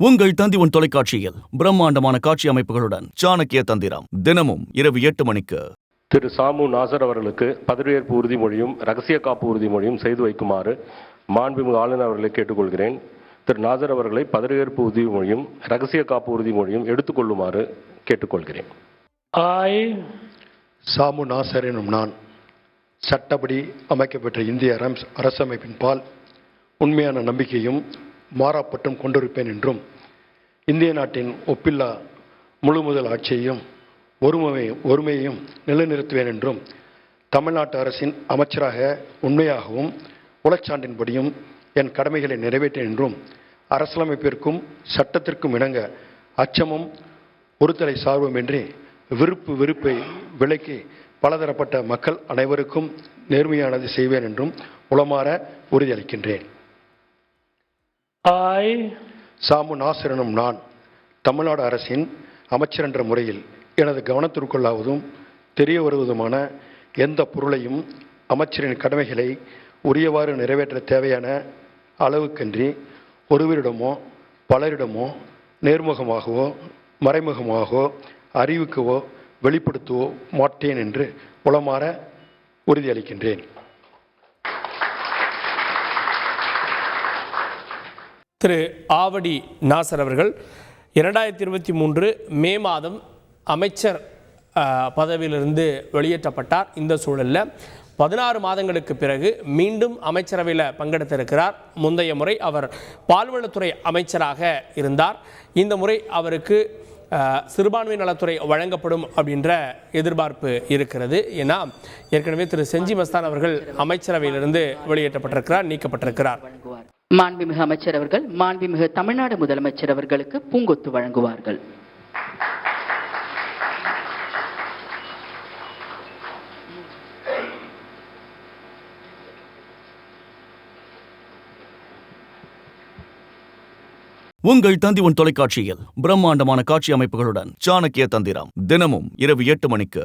உங்கள் தந்திவன் தொலைக்காட்சியில் பிரம்மாண்டமான காட்சி அமைப்புகளுடன் சாணக்கிய தந்திரம் தினமும் இரவு 8 மணிக்கு. திரு சாமு நாசர் அவர்களுக்கு பதவியேற்பு உறுதிமொழியும் ரகசிய காப்பு உறுதிமொழியும் செய்து வைக்குமாறு மாண்புமிகு ஆளுநர் அவர்களை கேட்டுக்கொள்கிறேன். திரு நாசர் அவர்களை பதவியேற்பு உறுதிமொழியும் ரகசிய காப்பு உறுதிமொழியும் எடுத்துக்கொள்ளுமாறு கேட்டுக்கொள்கிறேன். சாமு நாசர் எனும் நான் சட்டப்படி அமைக்கப்பட்ட இந்திய அரசமைப்பின் பால் உண்மையான நம்பிக்கையும் மாறாப்பட்டும் கொண்டிருப்பேன் என்றும், இந்திய நாட்டின் ஒப்பில்லா முழு முதல் ஆட்சியையும் ஒருமையையும் நிலைநிறுத்துவேன் என்றும், தமிழ்நாட்டு அரசின் அமைச்சராக உண்மையாகவும் உளச்சான்றின்படியும் என் கடமைகளை நிறைவேற்றேன் என்றும், அரசியலமைப்பிற்கும் சட்டத்திற்கும் இணங்க அச்சமும் ஒருதலை சார்புமின்றி வெறுப்பை விலக்கி பலதரப்பட்ட மக்கள் அனைவருக்கும் நேர்மையானது செய்வேன் என்றும் உளமாற உறுதியளிக்கின்றேன். சாமு நாசர் எனும் நான் தமிழ்நாடு அரசின் அமைச்சர் என்ற முறையில் எனது கவனத்திற்குள்ளாவதும் தெரிய வருவதுமான எந்த பொருளையும் அமைச்சரின் கடமைகளை உரியவாறு நிறைவேற்ற தேவையான அளவுக்கன்றி ஒருவரிடமோ பலரிடமோ நேர்முகமாகவோ மறைமுகமாகவோ அறிவிக்கவோ வெளிப்படுத்தவோ மாட்டேன் என்று உளமாற உறுதியளிக்கின்றேன். திரு ஆவடி நாசர் அவர்கள் 2023 மே மாதம் அமைச்சர் பதவியிலிருந்து வெளியேற்றப்பட்டார். இந்த சூழலில் 16 மாதங்களுக்கு பிறகு மீண்டும் அமைச்சரவையில் பங்கெடுத்திருக்கிறார். முந்தைய முறை அவர் பால்வளத்துறை அமைச்சராக இருந்தார். இந்த முறை அவருக்கு சிறுபான்மை நலத்துறை வழங்கப்படும் அப்படின்ற எதிர்பார்ப்பு இருக்கிறது. ஏன்னா ஏற்கனவே திரு செஞ்சி மஸ்தான் அவர்கள் அமைச்சரவையிலிருந்து வெளியேற்றப்பட்டிருக்கிறார், நீக்கப்பட்டிருக்கிறார். மாண்புமிகு அமைச்சர் அவர்கள் மாண்புமிகு தமிழ்நாடு முதலமைச்சர் அவர்களுக்கு பூங்கொத்து வழங்குவார்கள். உங்கள் தந்திவன் தொலைக்காட்சியில் பிரம்மாண்டமான காட்சி அமைப்புகளுடன் சாணக்கிய தந்திரம் தினமும் இரவு 8 மணிக்கு.